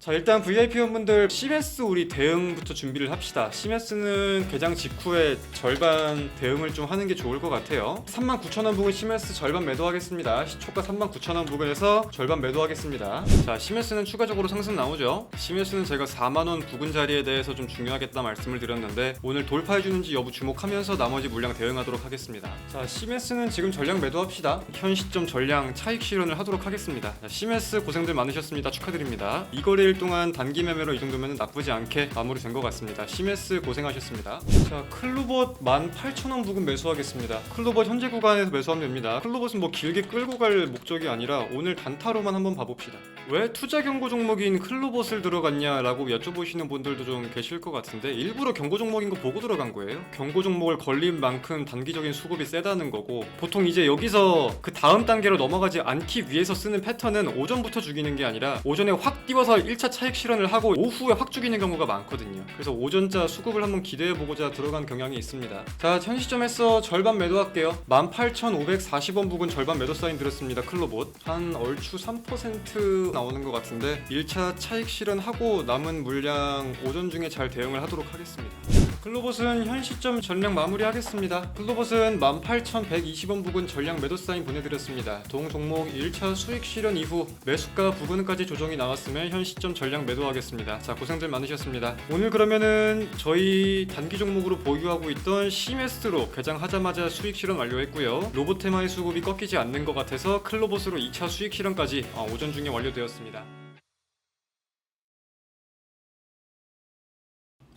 자, 일단 VIP 회원분들 CMS 우리 대응부터 준비를 합시다. CMS는 개장 직후에 절반 대응을 좀 하는 게 좋을 것 같아요. 39,000원 부근 CMS 절반 매도하겠습니다. 시초가 39,000원 부근에서 절반 매도하겠습니다. 자, CMS는 추가적으로 상승 나오죠. CMS는 제가 4만원 부근 자리에 대해서 좀 중요하겠다 말씀을 드렸는데 오늘 돌파해주는지 여부 주목하면서 나머지 물량 대응하도록 하겠습니다. 자, CMS는 지금 전량 매도합시다. 현 시점 전량 차익 실현을 하도록 하겠습니다. 자, CMS 고생들 많으셨습니다. 축하드립니다. 이 거래일 동안 단기 매매로 이 정도면 나쁘지 않게 마무리된 것 같습니다. CMS 고생하셨습니다. 자, 클로봇 18,000원 부근 매수하겠습니다. 클로봇 현재 구간에서 매수하면 됩니다. 클로봇은 뭐 길게 끌고 갈 목적이 아니라 오늘 단타로만 한번 봐봅시다. 왜 투자 경고 종목인 클로봇을 들어갔냐라고 여쭤보시는 분들도 좀 계실 것 같은데 일부러 경고 종목인 거 보고 들어간 거예요. 경고 종목을 걸린 만큼 단기적인 수급이 세다는 거고, 보통 이제 여기서 그 다음 단계로 넘어가지 않기 위해서 쓰는 패턴은 오전부터 죽이는 게 아니라 오전에 확 띄워서 1차 차익 실현을 하고 오후에 확 죽이는 경우가 많거든요. 그래서 오전자 수급을 한번 기대해보고자 들어간 경향이 있습니다. 자, 현 시점에서 절반 매도할게요. 18,540원 부근 절반 매도 사인 들었습니다. 클로봇 한 얼추 3% 나오는 것 같은데 1차 차익 실현하고 남은 물량 오전 중에 잘 대응을 하도록 하겠습니다. 클로봇은 현 시점 전량 마무리하겠습니다. 클로봇은 18,120원 부근 전량 매도 사인 보내드렸습니다. 동 종목 1차 수익 실현 이후 매수가 부근까지 조정이 나왔으면 현 시점 전량 매도하겠습니다. 자, 고생들 많으셨습니다. 오늘 그러면은 저희 단기 종목으로 보유하고 있던 CMS로 개장하자마자 수익 실현 완료했고요. 로보테마의 수급이 꺾이지 않는 것 같아서 클로봇으로 2차 수익 실현까지 오전 중에 완료되었습니다.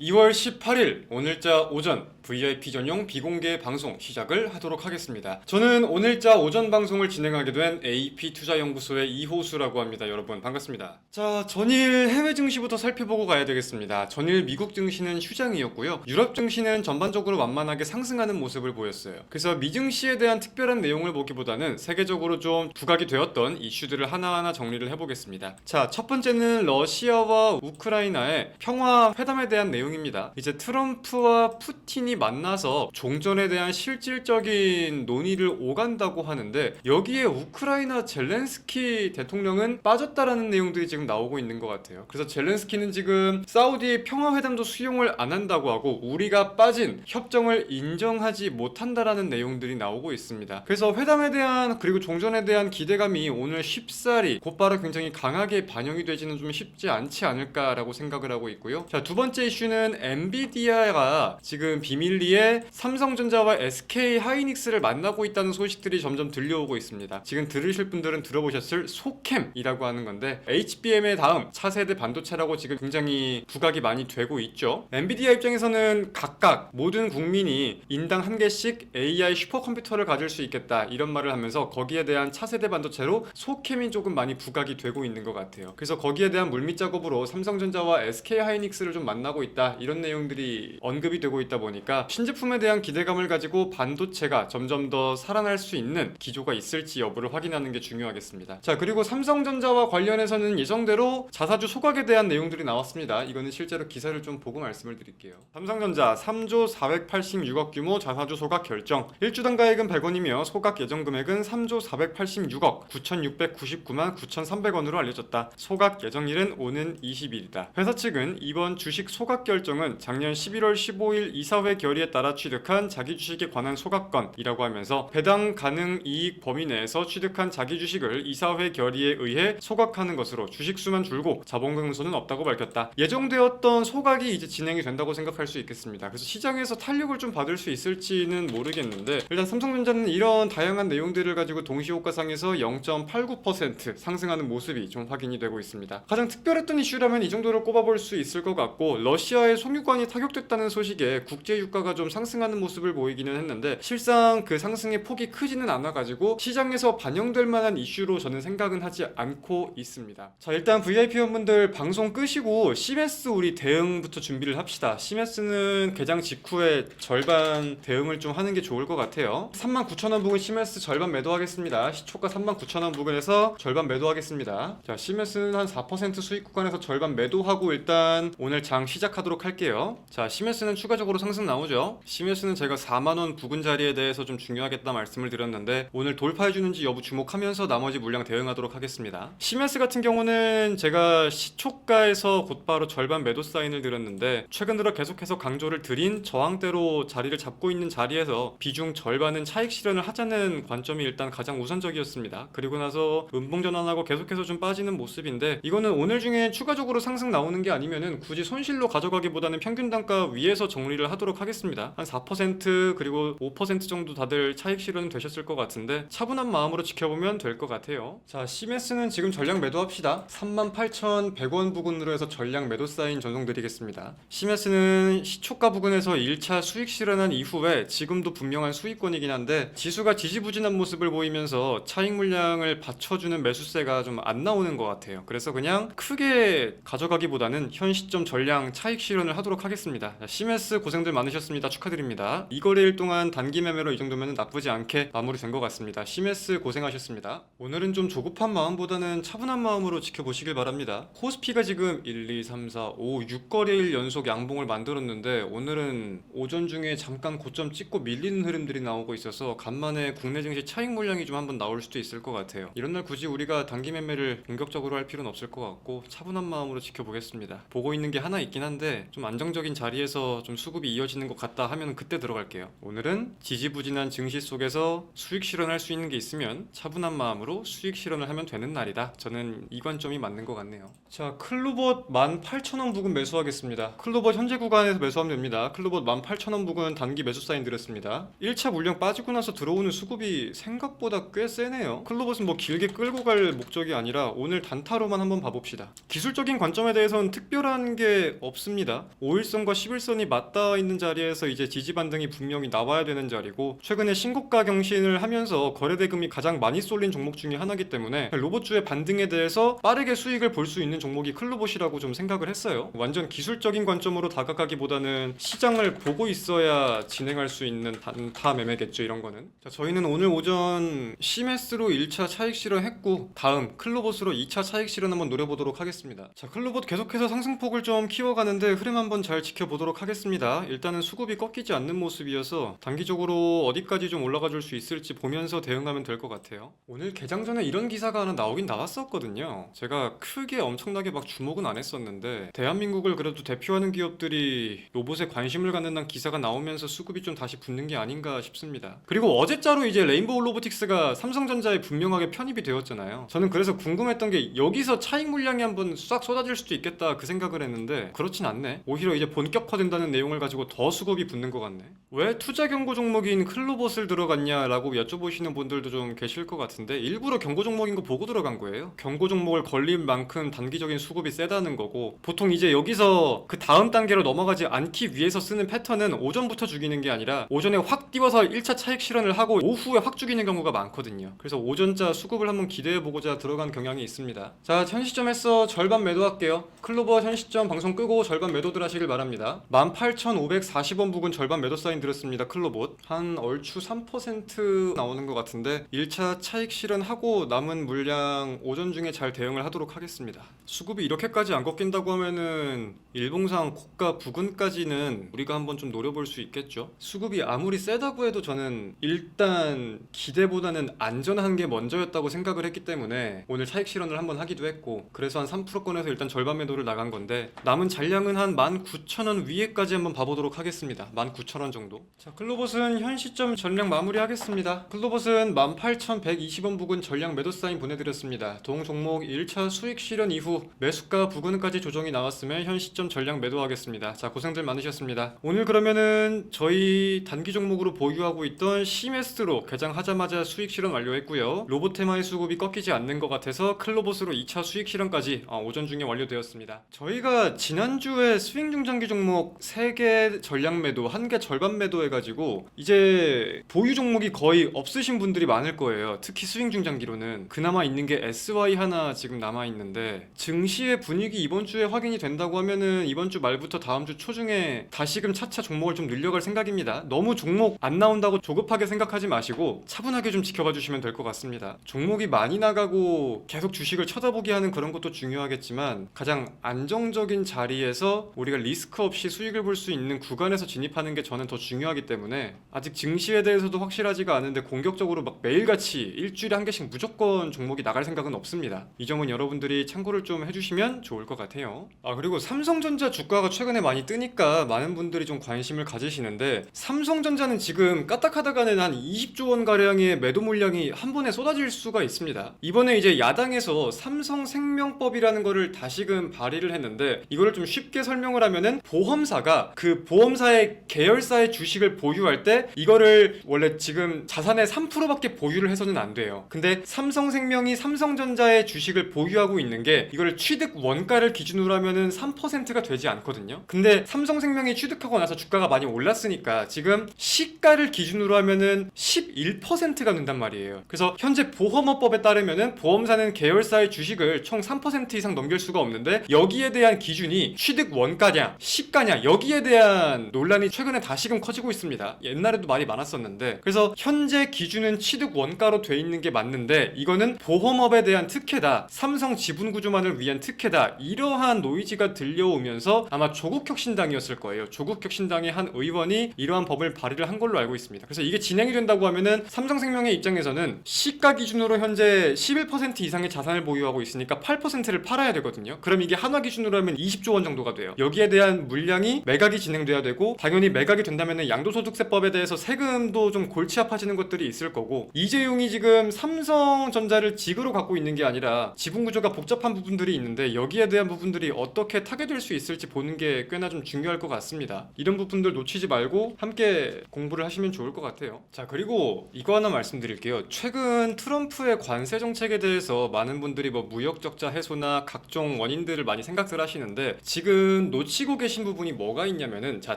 2월 18일 오늘자 오전 VIP 전용 비공개 방송 시작을 하도록 하겠습니다. 저는 오늘자 오전 방송을 진행하게 된 AP투자연구소의 이호수라고 합니다. 여러분 반갑습니다. 자, 전일 해외 증시부터 살펴보고 가야 되겠습니다. 전일 미국 증시는 휴장이었고요. 유럽 증시는 전반적으로 완만하게 상승하는 모습을 보였어요. 그래서 미 증시에 대한 특별한 내용을 보기보다는 세계적으로 좀 부각이 되었던 이슈들을 하나하나 정리를 해보겠습니다. 자, 첫 번째는 러시아와 우크라이나의 평화 회담에 대한 내용입니다. 이제 트럼프와 푸틴이 만나서 종전에 대한 실질적인 논의를 오간다고 하는데 여기에 우크라이나 젤렌스키 대통령은 빠졌다라는 내용들이 지금 나오고 있는 것 같아요. 그래서 젤렌스키는 지금 사우디의 평화회담도 수용을 안 한다고 하고 우리가 빠진 협정을 인정하지 못한다라는 내용들이 나오고 있습니다. 그래서 회담에 대한 그리고 종전에 대한 기대감이 오늘 쉽사리 곧바로 굉장히 강하게 반영이 되지는 좀 쉽지 않지 않을까라고 생각을 하고 있고요. 자, 두 번째 이슈는 엔비디아가 지금 비밀리에 삼성전자와 SK 하이닉스를 만나고 있다는 소식들이 점점 들려오고 있습니다. 지금 들으실 분들은 들어보셨을 소캠이라고 하는 건데 HBM의 다음 차세대 반도체라고 지금 굉장히 부각이 많이 되고 있죠. 엔비디아 입장에서는 각각 모든 국민이 인당 한 개씩 AI 슈퍼컴퓨터를 가질 수 있겠다 이런 말을 하면서 거기에 대한 차세대 반도체로 소캠이 조금 많이 부각이 되고 있는 것 같아요. 그래서 거기에 대한 물밑 작업으로 삼성전자와 SK 하이닉스를 좀 만나고 있다 이런 내용들이 언급이 되고 있다 보니까 신제품에 대한 기대감을 가지고 반도체가 점점 더 살아날 수 있는 기조가 있을지 여부를 확인하는 게 중요하겠습니다. 자, 그리고 삼성전자와 관련해서는 예정대로 자사주 소각에 대한 내용들이 나왔습니다. 이거는 실제로 기사를 좀 보고 말씀을 드릴게요. 삼성전자 3조 486억 규모 자사주 소각 결정. 1주당 가액은 100원이며 소각 예정 금액은 3조 486억 9,699만 9,300원으로 알려졌다. 소각 예정일은 오는 20일이다. 회사 측은 이번 주식 소각 결정은 작년 11월 15일 이사회 결의에 따라 취득한 자기 주식에 관한 소각건이라고 하면서 배당 가능 이익 범위 내에서 취득한 자기 주식을 이사회 결의에 의해 소각하는 것으로 주식수만 줄고 자본 감소는 없다고 밝혔다. 예정되었던 소각이 이제 진행이 된다고 생각할 수 있겠습니다. 그래서 시장에서 탄력을 좀 받을 수 있을지는 모르겠는데 일단 삼성전자는 이런 다양한 내용들을 가지고 동시효과상에서 0.89% 상승하는 모습이 좀 확인이 되고 있습니다. 가장 특별했던 이슈라면 이 정도를 꼽아볼 수 있을 것 같고, 러시아의 송유관이 타격됐다는 소식에 국제유가가 좀 상승하는 모습을 보이기는 했는데 실상 그 상승의 폭이 크지는 않아가지고 시장에서 반영될 만한 이슈로 저는 생각은 하지 않고 있습니다. 자, 일단 VIP 회원분들 방송 끄시고 CMS 우리 대응부터 준비를 합시다. CMS는 개장 직후에 절반 대응을 좀 하는 게 좋을 것 같아요. 39,000원 부근 CMS 절반 매도하겠습니다. 시초가 39,000원 부근에서 절반 매도하겠습니다. 자, CMS는 한 4% 수익 구간에서 절반 매도하고 일단 오늘 장 시작하도록 하도록 할게요. 자, CMS는 추가적으로 상승 나오죠. CMS는 제가 4만원 부근 자리에 대해서 좀 중요하겠다 말씀을 드렸는데 오늘 돌파해주는지 여부 주목하면서 나머지 물량 대응하도록 하겠습니다. CMS 같은 경우는 제가 시초가에서 곧바로 절반 매도 사인을 드렸는데 최근 들어 계속해서 강조를 드린 저항대로 자리를 잡고 있는 자리에서 비중 절반은 차익 실현을 하자는 관점이 일단 가장 우선적이었습니다. 그리고 나서 음봉 전환하고 계속해서 좀 빠지는 모습인데 이거는 오늘 중에 추가적으로 상승 나오는 게 아니면은 굳이 손실로 가져가기보다는 평균 단가 위에서 정리를 하도록 하겠습니다. 한 4% 그리고 5% 정도 다들 차익 실현은 되셨을 것 같은데 차분한 마음으로 지켜보면 될 것 같아요. 자, CMS는 지금 전량 매도합시다. 38,100원 부근으로 해서 전량 매도 사인 전송드리겠습니다. CMS는 시초가 부근에서 1차 수익 실현한 이후에 지금도 분명한 수익권이긴 한데 지수가 지지부진한 모습을 보이면서 차익 물량을 받쳐주는 매수세가 좀 안 나오는 것 같아요. 그래서 그냥 크게 가져가기보다는 현 시점 전량 차익 실현을 하도록 하겠습니다. 자, CMS 고생들 많으셨습니다. 축하드립니다. 이 거래일 동안 단기 매매로 이 정도면 나쁘지 않게 마무리된 것 같습니다. CMS 고생하셨습니다. 오늘은 좀 조급한 마음보다는 차분한 마음으로 지켜보시길 바랍니다. 코스피가 지금 1, 2, 3, 4, 5, 6거래일 연속 양봉을 만들었는데 오늘은 오전 중에 잠깐 고점 찍고 밀리는 흐름들이 나오고 있어서 간만에 국내 증시 차익 물량이 좀 한번 나올 수도 있을 것 같아요. 이런 날 굳이 우리가 단기 매매를 공격적으로 할 필요는 없을 것 같고 차분한 마음으로 지켜보겠습니다. 보고 있는 게 하나 있긴 한데 좀 안정적인 자리에서 좀 수급이 이어지는 것 같다 하면 그때 들어갈게요. 오늘은 지지부진한 증시 속에서 수익 실현할 수 있는 게 있으면 차분한 마음으로 수익 실현을 하면 되는 날이다. 저는 이 관점이 맞는 것 같네요. 자, 클로봇 18,000원 부근 매수하겠습니다. 클로봇 현재 구간에서 매수하면 됩니다. 클로봇 18,000원 부근 단기 매수 사인 드렸습니다. 1차 물량 빠지고 나서 들어오는 수급이 생각보다 꽤 세네요. 클로봇은 뭐 길게 끌고 갈 목적이 아니라 오늘 단타로만 한번 봐봅시다. 기술적인 관점에 대해서는 특별한 게 없습니다. 5일선과 11선이 맞닿아 있는 자리에서 이제 지지 반등이 분명히 나와야 되는 자리고 최근에 신고가 경신을 하면서 거래대금이 가장 많이 쏠린 종목 중에 하나이기 때문에 로봇주의 반등에 대해서 빠르게 수익을 볼 수 있는 종목이 클로봇이라고 좀 생각을 했어요. 완전 기술적인 관점으로 다가가기보다는 시장을 보고 있어야 진행할 수 있는 단타 매매겠죠. 이런 거는. 자, 저희는 오늘 오전 CMS로 1차 차익 실현했고 다음 클로봇으로 2차 차익 실현 한번 노려보도록 하겠습니다. 자, 클로봇 계속해서 상승폭을 좀 키워가는데 흐름 한번 잘 지켜보도록 하겠습니다. 일단은 수급이 꺾이지 않는 모습이어서 단기적으로 어디까지 좀 올라가 줄 수 있을지 보면서 대응하면 될 것 같아요. 오늘 개장 전에 이런 기사가 하나 나오긴 나왔었거든요. 제가 크게 엄청나게 막 주목은 안 했었는데 대한민국을 그래도 대표하는 기업들이 로봇에 관심을 갖는다는 기사가 나오면서 수급이 좀 다시 붙는 게 아닌가 싶습니다. 그리고 어제자로 이제 레인보우 로보틱스가 삼성전자에 분명하게 편입이 되었잖아요. 저는 그래서 궁금했던 게 여기서 차익 물량이 한번 싹 쏟아질 수도 있겠다 그 생각을 했는데 그렇진 않네. 오히려 이제 본격화된다는 내용을 가지고 더 수급이 붙는 것 같네. 왜 투자 경고 종목인 클로봇을 들어갔냐라고 여쭤보시는 분들도 좀 계실 것 같은데 일부러 경고 종목인 거 보고 들어간 거예요. 경고 종목을 걸린 만큼 단기적인 수급이 세다는 거고 보통 이제 여기서 그 다음 단계로 넘어가지 않기 위해서 쓰는 패턴은 오전부터 죽이는 게 아니라 오전에 확 띄워서 1차 차익 실현을 하고 오후에 확 죽이는 경우가 많거든요. 그래서 오전자 수급을 한번 기대해보고자 들어간 경향이 있습니다. 자, 현 시점에서 절반 매도할게요. 클로버 현 시점 방송 끄고 절반 매도들 하시길 바랍니다. 18,540원 부근 절반 매도 사인 드렸습니다. 클로봇 한 얼추 3% 나오는 것 같은데 1차 차익 실현하고 남은 물량 오전 중에 잘 대응을 하도록 하겠습니다. 수급이 이렇게까지 안 꺾인다고 하면은 일봉상 고가 부근까지는 우리가 한번 좀 노려볼 수 있겠죠. 수급이 아무리 세다고 해도 저는 일단 기대보다는 안전한 게 먼저였다고 생각을 했기 때문에 오늘 차익 실현을 한번 하기도 했고 그래서 한 3%권에서 일단 절반 매도를 나간 건데 남은 잔량은 한 19,000원 위에까지 한번 봐보도록 하겠습니다. 19,000원 정도. 자, 클로봇은 현 시점 전량 마무리하겠습니다. 클로봇은 18,120원 부근 전량 매도 사인 보내드렸습니다. 동 종목 1차 수익 실현 이후 매수가 부근까지 조정이 나왔으면 현 시점 전량 매도하겠습니다. 자, 고생들 많으셨습니다. 오늘 그러면은 저희 단기 종목으로 보유하고 있던 CMS로 개장하자마자 수익 실현 완료했고요. 로봇테마의 수급이 꺾이지 않는 것 같아서 클로봇으로 2차 수익 실현까지 오전 중에 완료되었습니다. 저희가 지난주에 스윙 중장기 종목 3개 전량 매도, 1개 절반 매도 해가지고 이제 보유 종목이 거의 없으신 분들이 많을 거예요. 특히 스윙 중장기로는 그나마 있는 게 SY 하나 지금 남아있는데 증시의 분위기 이번 주에 확인이 된다고 하면은 이번 주 말부터 다음 주 초중에 다시금 차차 종목을 좀 늘려갈 생각입니다. 너무 종목 안 나온다고 조급하게 생각하지 마시고 차분하게 좀 지켜봐 주시면 될 것 같습니다. 종목이 많이 나가고 계속 주식을 쳐다보게 하는 그런 것도 중요하겠지만 가장 가장 안정적인 자리에서 우리가 리스크 없이 수익을 볼 수 있는 구간에서 진입하는 게 저는 더 중요하기 때문에 아직 증시에 대해서도 확실하지가 않은데 공격적으로 막 매일같이 일주일에 한 개씩 무조건 종목이 나갈 생각은 없습니다. 이 점은 여러분들이 참고를 좀 해주시면 좋을 것 같아요. 그리고 삼성전자 주가가 최근에 많이 뜨니까 많은 분들이 좀 관심을 가지시는데, 삼성전자는 지금 까딱하다가는 한 20조 원 가량의 매도 물량이 한 번에 쏟아질 수가 있습니다. 이번에 이제 야당에서 삼성생명법이라는 거를 다시금 발의를 했는데, 이거를 좀 쉽게 설명을 하면은 보험사가 그 보험사의 계열사의 주식을 보유할 때 이거를 원래 지금 자산의 3%밖에 보유를 해서는 안 돼요. 근데 삼성생명이 삼성전자의 주식을 보유하고 있는 게 이거를 취득 원가를 기준으로 하면은 3%가 되지 않거든요. 근데 삼성생명이 취득하고 나서 주가가 많이 올랐으니까 지금 시가를 기준으로 하면은 11%가 된단 말이에요. 그래서 현재 보험업법에 따르면은 보험사는 계열사의 주식을 총 3% 이상 넘길 수가 없는데, 여기에 대한 기준이 취득 원가냐 시가냐, 여기에 대한 논란이 최근에 다시금 커지고 있습니다. 옛날에도 많이 많았었는데, 그래서 현재 기준은 취득 원가로 돼 있는 게 맞는데 이거는 보험업에 대한 특혜다, 삼성 지분 구조만을 위한 특혜다, 이러한 노이즈가 들려오면서 아마 조국혁신당이었을 거예요. 조국혁신당의 한 의원이 이러한 법을 발의를 한 걸로 알고 있습니다. 그래서 이게 진행이 된다고 하면은 삼성생명의 입장에서는 시가 기준으로 현재 11% 이상의 자산을 보유하고 있으니까 8%를 팔아야 되거든요. 그럼 이게 한화 기준으로 하면 20조 원 정도가 돼요. 여기에 대한 물량이 매각이 진행돼야 되고, 당연히 매각이 된다면은 양도소득세법에 대해서 세금도 좀 골치 아파지는 것들이 있을 거고, 이재용이 지금 삼성전자를 직으로 갖고 있는 게 아니라 지분 구조가 복잡한 부분들이 있는데 여기에 대한 부분들이 어떻게 타개될 수 있을지 보는 게 꽤나 좀 중요할 것 같습니다. 이런 부분들 놓치지 말고 함께 공부를 하시면 좋을 것 같아요. 자, 그리고 이거 하나 말씀드릴게요. 최근 트럼프의 관세 정책에 대해서 많은 분들이 뭐 무역 적자 해소나 각종 원인들을 많이 생각들 하시는데, 지금 놓치고 계신 부분이 뭐가 있냐면은, 자,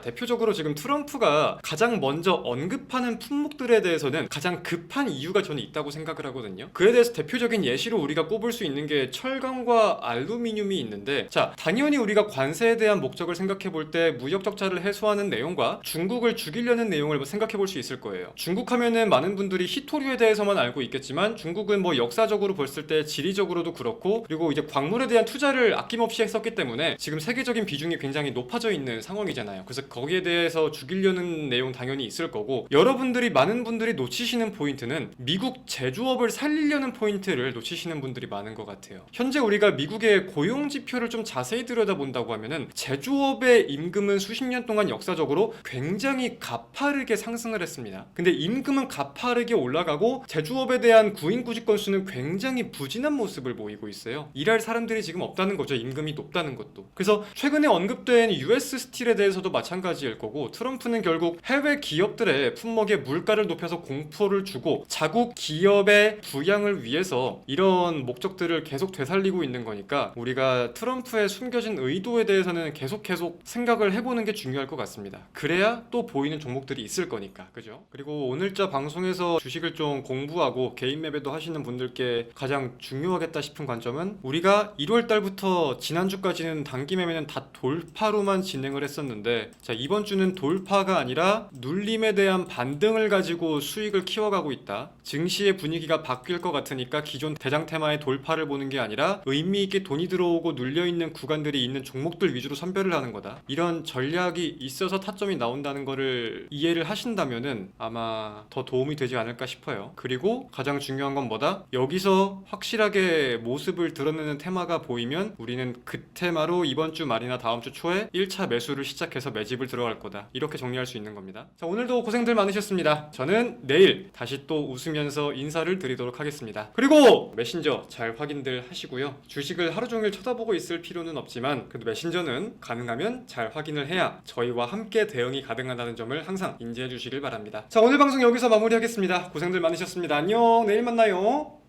대표적으로 지금 트럼프가 가장 먼저 언급하는 품목들에 대해서는 가장 급한 이유가 저는 있다고 생각을 하거든요. 그에 대해서 대표적인 예시로 우리가 꼽을 수 있는 게 철강과 알루미늄이 있는데, 자, 당연히 우리가 관세에 대한 목적을 생각해 볼 때 무역 적자를 해소하는 내용과 중국을 죽이려는 내용을 생각해 볼 수 있을 거예요. 중국 하면은 많은 분들이 히토류에 대해서만 알고 있겠지만, 중국은 뭐 역사적으로 봤을 때 지리적으로도 그렇고, 그리고 이제 광물에 대한 투자를 아낌없이 했었기 때문에 지금 세계적인 비중이 굉장히 높아져 있는 상황이잖아요. 그래서 거기에 대해서 죽이려는 내용 당연히 있을 거고, 여러분들이 많은 분들이 놓치시는 포인트는 미국 제조업을 살리려는 포인트를 놓치시는 분들이 많은 것 같아요. 현재 우리가 미국의 고용 지표를 좀 자세히 들여다본다고 하면은 제조업의 임금은 수십 년 동안 역사적으로 굉장히 가파르게 상승을 했습니다. 근데 임금은 가파르게 올라가고 제조업에 대한 구인 구직 건수는 굉장히 부진한 모습을 보이고 있어요. 일할 사람들이 지금 없다는 거죠. 임금이 높다는 것도. 그래서 최근에 언급된 US 스틸에 대해서도 마찬가지일 거고, 트럼프는 결국 해외 기업들의 품목의 물가를 높여서 공포를 주고 자국 기업의 부양을 위해서 이런 목적들을 계속 되살리고 있는 거니까, 우리가 트럼프의 숨겨진 의도에 대해서는 계속 생각을 해보는 게 중요할 것 같습니다. 그래야 또 보이는 종목들이 있을 거니까, 그죠? 그리고 오늘자 방송에서 주식을 좀 공부하고 개인 매매도 하시는 분들께 가장 중요하겠다 싶은 관점은, 우리가 1월 달부터 지난주까지는 단기 매매는 다 돌파로만 진행을 했었는데, 자, 이번 주는 돌파가 아니라 눌림에 대한 반등을 가지고 수익을 키워가고 있다. 증시의 분위기가 바뀔 것 같으니까 기존 대장 테마의 돌파를 보는 게 아니라 의미있게 돈이 들어오고 눌려있는 구간들이 있는 종목들 위주로 선별을 하는 거다. 이런 전략이 있어서 타점이 나온다는 거를 이해를 하신다면은 아마 더 도움이 되지 않을까 싶어요. 그리고 가장 중요한 건 뭐다? 여기서 확실하게 모습을 드러내는 테마가 보이면 우리는 그 테마로 이번 주 말이나 다음 주 초에 1차 매수를 시작해서 매집을 들어갈 거다. 이렇게 정리할 수 있는 겁니다. 자, 오늘도 고생들 많으셨습니다. 저는 내일 다시 또 웃으면서 인사를 드리도록 하겠습니다. 그리고 메신저 잘 확인들 하시고요. 주식을 하루 종일 쳐다보고 있을 필요는 없지만 그래도 메신저는 가능하면 잘 확인을 해야 저희와 함께 대응이 가능하다는 점을 항상 인지해 주시길 바랍니다. 자, 오늘 방송 여기서 마무리하겠습니다. 고생들 많으셨습니다. 안녕, 내일 만나요.